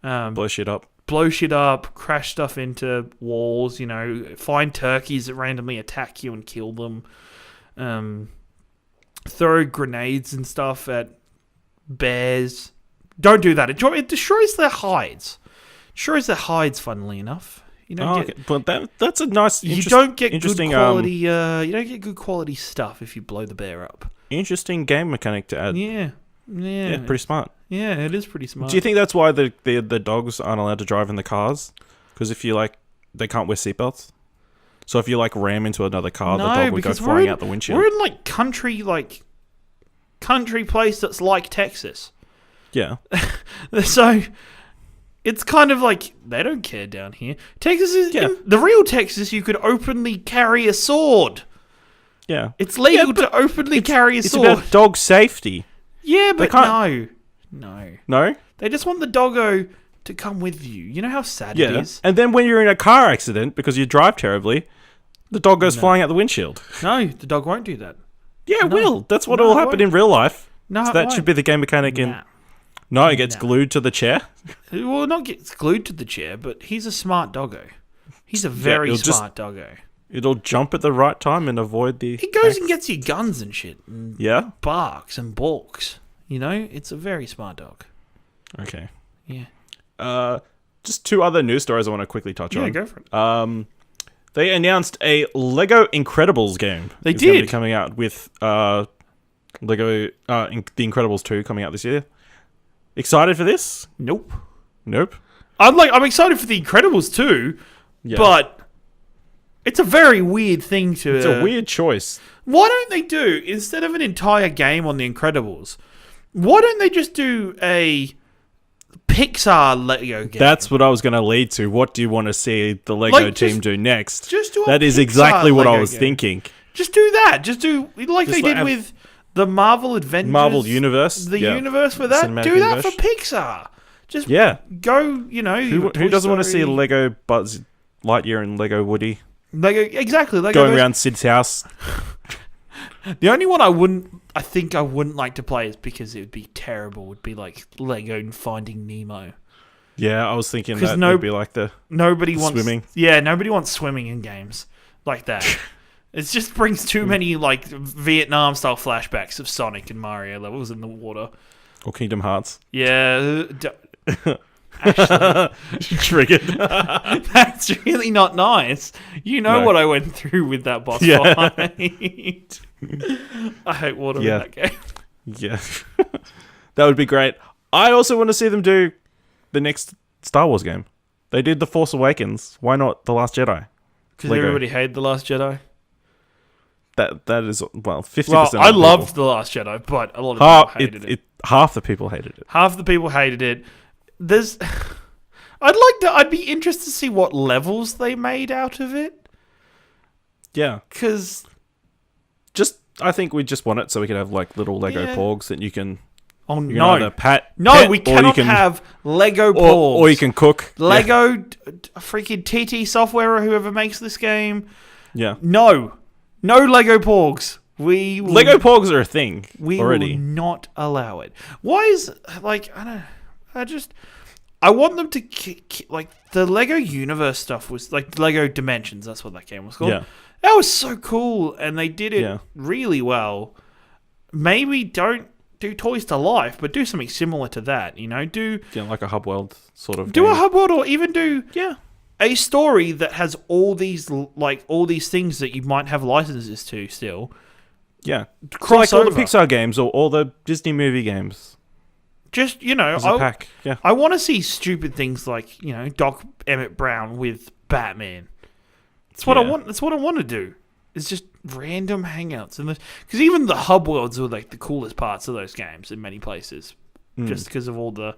B: Blow shit up.
A: Crash stuff into walls, find turkeys that randomly attack you and kill them. Throw grenades and stuff at bears. Don't do that. It destroys their hides. Funnily enough.
B: But that's a nice.
A: You don't get good quality. You don't get good quality stuff if you blow the bear up.
B: Interesting game mechanic to add.
A: Yeah,
B: pretty smart.
A: Yeah, it is pretty smart.
B: Do you think that's why the dogs aren't allowed to drive in the cars? Because if you they can't wear seatbelts. So if you ram into another car, the dog would go flying out the windshield.
A: We're in country place that's like Texas.
B: Yeah.
A: So it's kind of like they don't care down here. Texas is the real Texas. You could openly carry a sword.
B: Yeah,
A: it's legal to openly carry a sword.
B: It's about dog safety.
A: Yeah, but no. They just want the doggo to come with you. You know how sad it is.
B: And then when you're in a car accident because you drive terribly, the dog goes flying out the windshield.
A: No, the dog won't do that.
B: Yeah, it will. That's what will happen in real life.
A: No,
B: so that should be the game mechanic in. No, it gets glued to the chair?
A: Well, not gets glued to the chair, but he's a smart doggo. He's a very smart doggo.
B: It'll jump at the right time and avoid the...
A: He goes and gets you guns and shit. And
B: yeah?
A: Barks and balks. It's a very smart dog.
B: Okay.
A: Yeah.
B: Just 2 other news stories I want to quickly touch on.
A: Yeah, go for it.
B: They announced a Lego Incredibles game.
A: They did.
B: It's going to be coming out with Lego... The Incredibles 2 coming out this year. Excited for this?
A: Nope.
B: I'm
A: excited for the Incredibles too, but it's a very weird thing to...
B: It's a weird choice.
A: Why don't they do, instead of an entire game on the Incredibles, why don't they just do a Pixar Lego game?
B: That's what I was going to lead to. What do you want to see the Lego team do next?
A: Just do
B: That is exactly what I was thinking.
A: Just do that. Just do like just they did with the Marvel Adventures.
B: Marvel Universe.
A: The universe for that.
B: Cinematic
A: do that
B: universe.
A: for Pixar. Just go,
B: Who doesn't want to see Lego Buzz Lightyear and Lego Woody?
A: Lego
B: going around Sid's house.
A: The only one I wouldn't like to play is because it would be terrible. Would be like Lego Finding Nemo.
B: Yeah, I was thinking that would be like
A: nobody wants
B: swimming.
A: Yeah, nobody wants swimming in games like that. It just brings too many like Vietnam style flashbacks of Sonic and Mario levels in the water.
B: Or Kingdom Hearts.
A: Yeah. Actually,
B: triggered.
A: That's really not nice. What I went through with that boss fight. I hate water in that game.
B: Yeah. That would be great. I also want to see them do the next Star Wars game. They did The Force Awakens. Why not The Last Jedi?
A: Because everybody hated The Last Jedi.
B: That is 50%.
A: Well, I loved The Last Jedi, but a lot of people hated it.
B: Half the people hated it.
A: Half the people hated it. I'd be interested to see what levels they made out of it.
B: Yeah.
A: Because
B: I think we just want it so we can have like little Lego porgs that you can.
A: Oh
B: you
A: no!
B: Can pet,
A: we cannot have Lego porgs.
B: Or you can cook.
A: Lego, freaking TT Software or whoever makes this game.
B: Yeah.
A: No Lego porgs.
B: Lego porgs are a thing already.
A: We will not allow it. Why is I want them to like the Lego Universe stuff was like Lego Dimensions. That's what that game was called.
B: Yeah.
A: That was so cool, and they did it really well. Maybe don't do Toys to Life, but do something similar to that. Do
B: like a hub world sort of.
A: Do game. A hub world, or even do a story that has all these things that you might have licenses to still.
B: Yeah, like all the Pixar games or all the Disney movie games.
A: Just
B: pack. Yeah,
A: I want to see stupid things like Doc Emmett Brown with Batman. That's what I want. That's what I want to do. It's just random hangouts, because even the hub worlds are like the coolest parts of those games in many places, just because of all the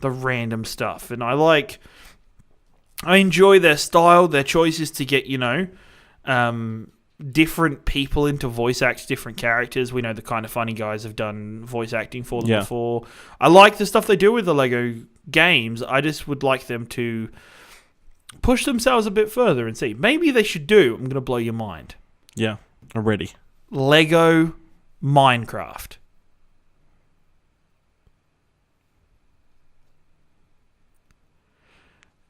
A: random stuff. And I enjoy their style, their choices to get different people into voice act different characters. We know the Kind of Funny guys have done voice acting for them before. I like the stuff they do with the Lego games. I just would like them to push themselves a bit further and see. Maybe they should do, I'm going to blow your mind.
B: Yeah, I'm ready.
A: Lego Minecraft.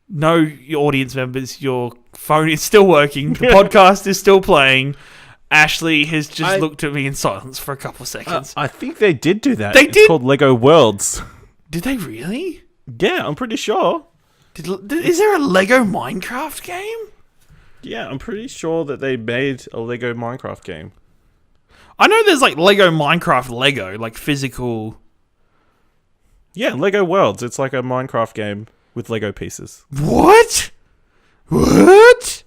A: No, your audience members, your phone is still working. The podcast is still playing. Ashley has just looked at me in silence for a couple of seconds.
B: I think they did do that.
A: It's
B: called Lego Worlds.
A: Did they really?
B: Yeah, I'm pretty sure.
A: Is there a Lego Minecraft game?
B: Yeah, I'm pretty sure that they made a Lego Minecraft game.
A: I know there's like Lego Minecraft Lego, like physical.
B: Yeah, Lego Worlds. It's like a Minecraft game with Lego pieces.
A: What? What?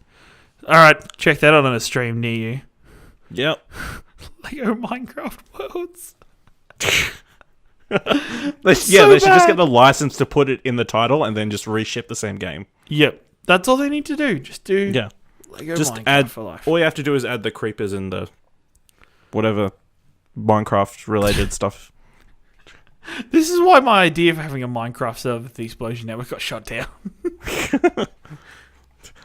A: Alright, check that out on a stream near you.
B: Yep.
A: Lego Minecraft Worlds.
B: They should just get the license to put it in the title and then just reship the same game.
A: Yep. That's all they need to do. Just do Lego Minecraft for life.
B: All you have to do is add the creepers and the whatever Minecraft related stuff.
A: This is why my idea of having a Minecraft server with the Explosion Network got shut down.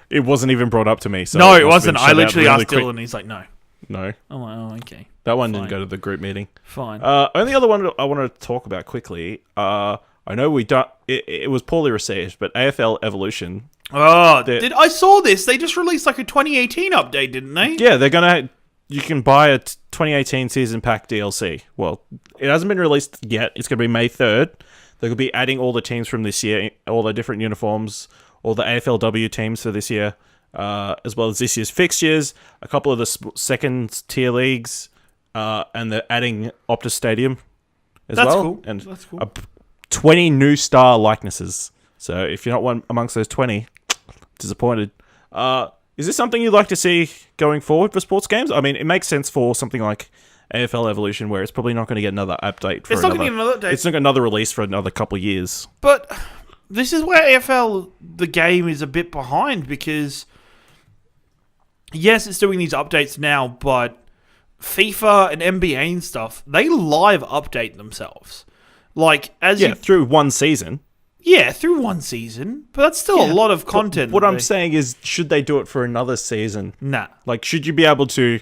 B: It wasn't even brought up to me. So
A: no, it wasn't. I literally asked Dylan and he's like, no.
B: No.
A: I'm like, oh, okay.
B: That one didn't go to the group meeting.
A: Fine.
B: Only other one I want to talk about quickly. I know it was poorly received, but AFL Evolution.
A: Oh, I saw this. They just released like a 2018 update, didn't they?
B: Yeah, you can buy a 2018 season pack DLC. Well, it hasn't been released yet. It's going to be May 3rd. They're going to be adding all the teams from this year, all the different uniforms, all the AFLW teams for this year, as well as this year's fixtures, a couple of the second tier leagues, and they're adding Optus Stadium as well.
A: Cool.
B: And
A: that's cool.
B: 20 new star likenesses. So if you're not one amongst those 20, disappointed. Is this something you'd like to see going forward for sports games? I mean, it makes sense for something like AFL Evolution, where it's probably not going to get another update.
A: It's not going to get another update.
B: It's not another release for another couple of years.
A: But this is where AFL, the game, is a bit behind, because yes, it's doing these updates now, but FIFA and NBA and stuff, they live update themselves. Like,
B: through one season.
A: Yeah, through one season, but that's still a lot of content.
B: What I'm saying is, should they do it for another season?
A: Nah.
B: Like, should you be able to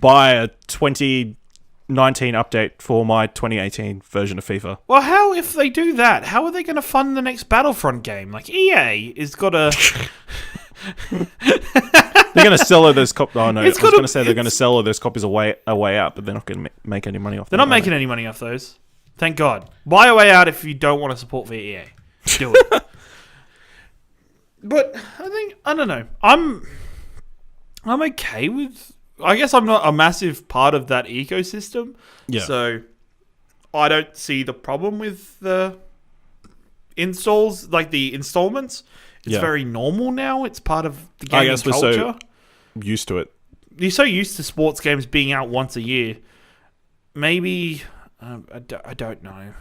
B: buy a 2019 update for my 2018 version of FIFA?
A: Well, how, if they do that, how are they going to fund the next Battlefront game? Like, EA is got to...
B: They're going to sell all those copies. Oh, no. I was going to say they're going to sell all those copies away out, but they're not going to make any money off them.
A: They're not making any money off those. Thank God. Buy a way out if you don't want to support EA. Do it. But I don't know. I'm okay with... I guess I'm not a massive part of that ecosystem. Yeah. So I don't see the problem with the installs, like the installments. It's very normal now. It's part of the gaming culture.
B: We're so used to it.
A: You're so used to sports games being out once a year. Maybe... I don't know.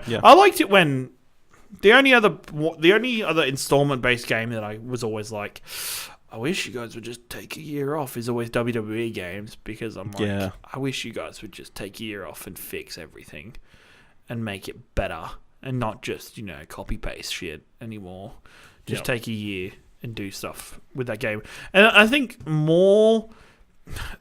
A: Yeah. I liked it when the only other installment-based game that I was always like, I wish you guys would just take a year off, is always WWE games, because I'm like, I wish you guys would just take a year off and fix everything and make it better and not just, copy-paste shit anymore. Just take a year and do stuff with that game. And I think more...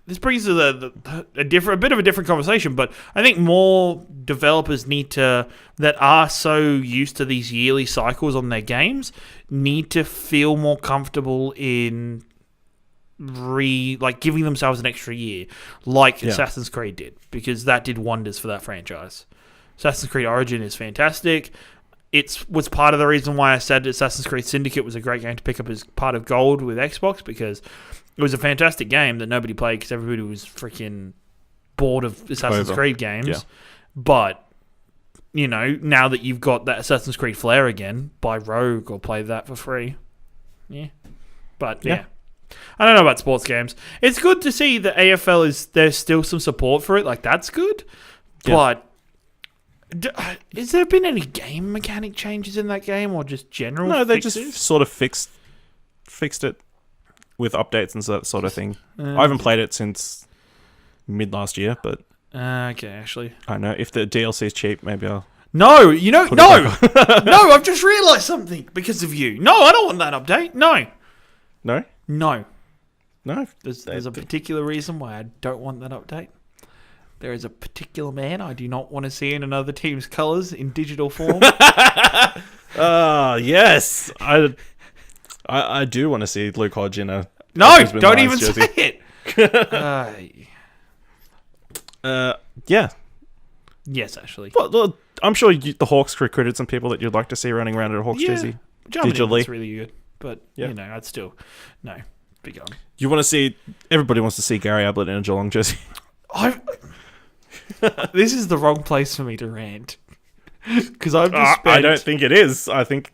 A: This brings to a bit of a different conversation, but I think more developers that are so used to these yearly cycles on their games need to feel more comfortable in giving themselves an extra year, like Assassin's Creed did, because that did wonders for that franchise. Assassin's Creed Origin is fantastic. It was part of the reason why I said Assassin's Creed Syndicate was a great game to pick up as part of Gold with Xbox, because it was a fantastic game that nobody played because everybody was freaking bored of Assassin's Creed games. Yeah. But, now that you've got that Assassin's Creed flair again, buy Rogue or play that for free. Yeah. But, yeah. I don't know about sports games. It's good to see that AFL there's still some support for it. Like, that's good. Yeah. But... has there been any game mechanic changes in that game, or just general
B: No, they
A: fixes?
B: just sort of fixed it with updates and that sort of thing. I haven't played it since mid last year, but...
A: okay, actually.
B: I don't know. If the DLC is cheap, maybe I'll...
A: No! No! No, I've just realised something because of you. No, I don't want that update. No.
B: No?
A: No.
B: No?
A: There's a particular reason why I don't want that update. There is a particular man I do not want to see in another team's colours in digital form.
B: Yes. I do want to see Luke Hodge in a...
A: No, don't even jersey. Say it.
B: Yeah.
A: Yes, actually.
B: Well, I'm sure the Hawks recruited some people that you'd like to see running around in a Hawks jersey.
A: Digitally. It's really good. But, I'd still... No, be gone.
B: You want to see... Everybody wants to see Gary Ablett in a Geelong jersey.
A: This is the wrong place for me to rant. Because I've just spent...
B: I don't think it is. I think...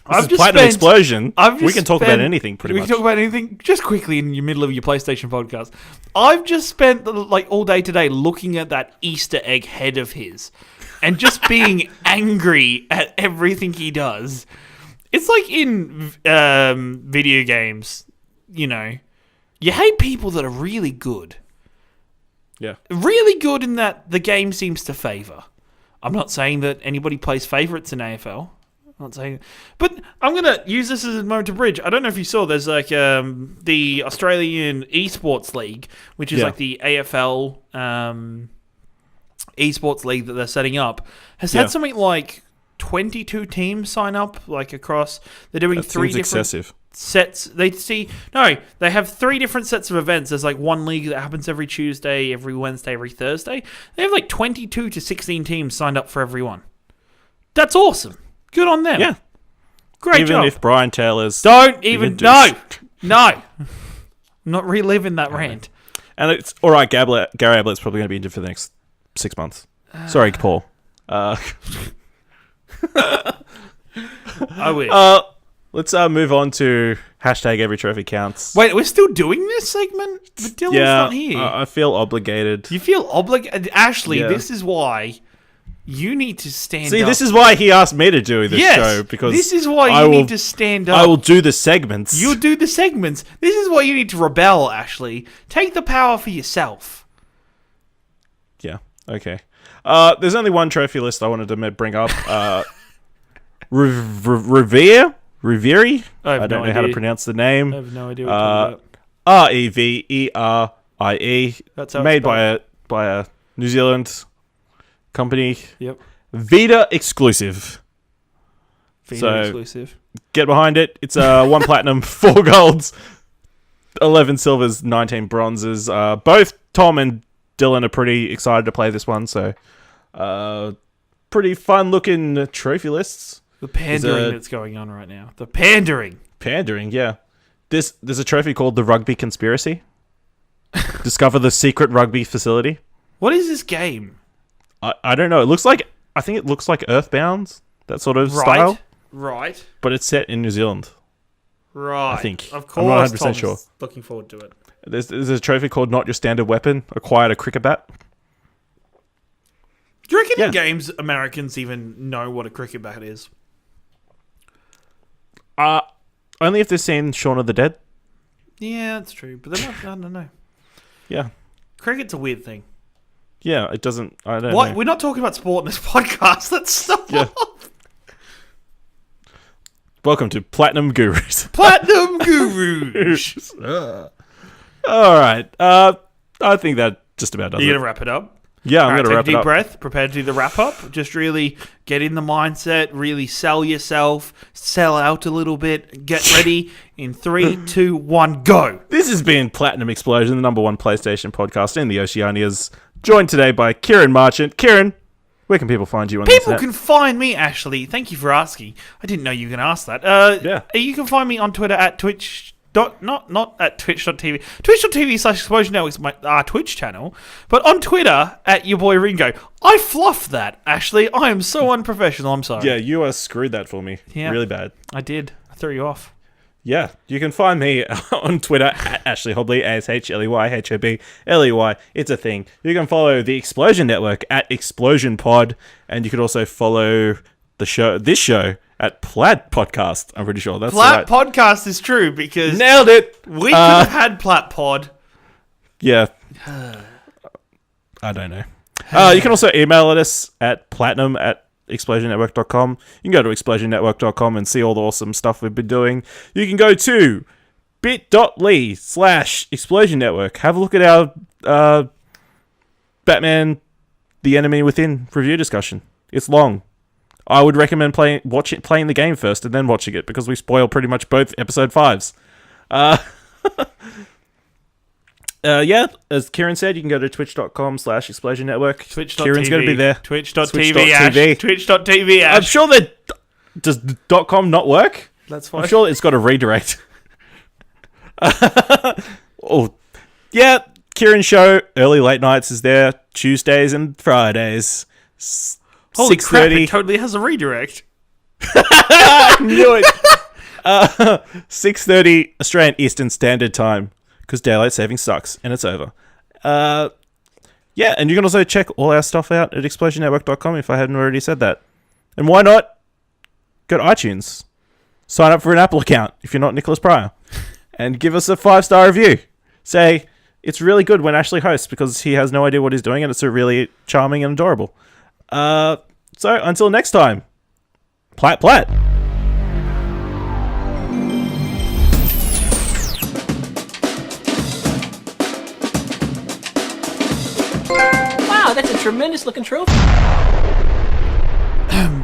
B: This is Platinum Explosion. We can talk about anything, pretty much.
A: We can talk about anything just quickly in the middle of your PlayStation podcast. I've just spent all day today looking at that Easter egg head of his and just being angry at everything he does. It's like in video games, you hate people that are really good.
B: Yeah.
A: Really good in that the game seems to favour. I'm not saying that anybody plays favourites in AFL. I'm not saying, but I'm going to use this as a moment to bridge. I don't know if you saw, there's the Australian Esports League, which is like the AFL Esports League that they're setting up, has had something like 22 teams sign up, across. They're doing that 3 different
B: excessive
A: sets. They have 3 different sets of events. There's one league that happens every Tuesday, every Wednesday, every Thursday. They have 22 to 16 teams signed up for every one. That's awesome. Good on them.
B: Yeah.
A: Great job.
B: Even if Brian Taylor's...
A: Don't even... No. I'm not reliving that rant.
B: And it's... All right, Gary Ablett's probably going to be injured for the next 6 months. Sorry, Paul.
A: I wish.
B: Let's move on to #EveryTrophyCounts.
A: Wait, we're still doing this segment? But Dylan's not here.
B: I feel obligated.
A: You feel obligated? Ashley, this is why You need to stand up.
B: See, this is why he asked me to do this show, because
A: this is why you need to stand up.
B: I will do the segments.
A: You'll do the segments. This is why you need to rebel, Ashley. Take the power for yourself.
B: Yeah, okay. There's only one trophy list I wanted to bring up. Revere? I don't know how to pronounce the name.
A: I have no idea what you're talking about.
B: Reverie.
A: That's how
B: made by a New Zealand company.
A: Yep.
B: Vita exclusive.
A: Exclusive.
B: Get behind it. It's 1 platinum, 4 golds, 11 silvers, 19 bronzes. Both Tom and Dylan are pretty excited to play this one, so pretty fun looking trophy lists.
A: The pandering that's going on right now. The pandering.
B: Pandering, yeah. There's a trophy called the Rugby Conspiracy. Discover the secret rugby facility.
A: What is this game?
B: I don't know. I think it looks like Earthbound, that sort of style.
A: Right.
B: But it's set in New Zealand.
A: Right.
B: I think.
A: Of course.
B: I'm not 100%
A: Tom's
B: sure.
A: Looking forward to it.
B: There's a trophy called Not Your Standard Weapon. Acquired a cricket bat.
A: Do you reckon in games Americans even know what a cricket bat is?
B: Only if they've seen Shaun of the Dead.
A: Yeah, that's true. But they're not, I don't know.
B: Yeah.
A: Cricket's a weird thing.
B: Yeah, it doesn't... I don't
A: What?
B: know.
A: We're not talking about sport in this podcast. Let's stop.
B: Yeah. Welcome to Platinum Gurus.
A: Platinum Gurus.
B: All right. I think that just about does it.
A: You're going to wrap it up?
B: Yeah, I'm going to wrap it
A: Take a
B: up.
A: deep breath. Prepare to do the wrap-up. Just really get in the mindset. Really sell yourself. Sell out a little bit. Get ready. In 3, 2, 1, go.
B: This has been Platinum Explosion, the #1 PlayStation podcast in the Oceanias. Joined today by Ciaran Marchant. Ciaran, where can people find you on the internet?
A: People can find me, Ashley. Thank you for asking. I didn't know you were going to ask that.
B: Yeah.
A: You can find me on Twitter at Twitch. Not at twitch.tv. Twitch.tv/Explosion Network is my Twitch channel. But on Twitter, at your boy Ringo. I fluffed that, Ashley. I am so unprofessional. I'm sorry.
B: Yeah, you screwed that for me.
A: Yeah.
B: Really bad.
A: I did. I threw you off.
B: Yeah, you can find me on Twitter at Ashley Hobley, ASHLEYHOBLEY. It's a thing. You can follow the Explosion Network at Explosion Pod, and you can also follow this show at Plaid Podcast. I'm pretty sure that's
A: Plat Podcast is true because
B: nailed it.
A: We could have had Plat Pod.
B: Yeah, I don't know. You can also email us at platinum@explosionnetwork.com. You can go to explosionnetwork.com and see all the awesome stuff we've been doing. You can go to bit.ly/Explosion Network. Have a look at our Batman The Enemy Within review discussion. It's long. I would recommend playing the game first and then watching it, because we spoil pretty much both episode 5s. Yeah, as Ciaran said, you can go to twitch.com/Explosion Network.
A: Twitch.tv.
B: Ciaran's going to be there.
A: Twitch.tv. Twitch.tv.
B: I'm sure that... Does .com not work?
A: That's fine.
B: I'm sure it's got a redirect. Oh, yeah, Ciaran's show, early late nights is there. Tuesdays and Fridays.
A: Holy crap,
B: 6:30.
A: it totally has a redirect.
B: I knew it. 6:30 Australian Eastern Standard Time, because daylight saving sucks and it's over. Yeah, and you can also check all our stuff out at explosionnetwork.com if I hadn't already said that. And why not go to iTunes, sign up for an Apple account if you're not Nicholas Pryor, and give us a 5-star review. Say it's really good when Ashley hosts, because he has no idea what he's doing and it's a really charming and adorable. So until next time, plat.
C: Wow, that's a tremendous looking trophy.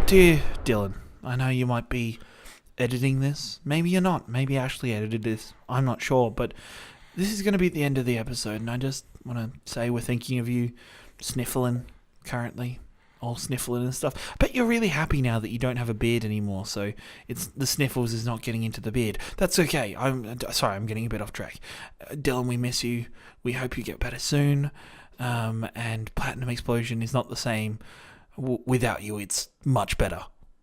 A: Dear Dylan, I know you might be editing this. Maybe you're not. Maybe Ashley edited this. I'm not sure. But this is going to be the end of the episode. And I just want to say we're thinking of you sniffling currently. All sniffling and stuff. I bet you're really happy now that you don't have a beard anymore. So it's the sniffles is not getting into the beard. That's okay. I'm sorry. I'm getting a bit off track. Dylan, we miss you. We hope you get better soon. And Platinum Explosion is not the same. Without you, it's much better.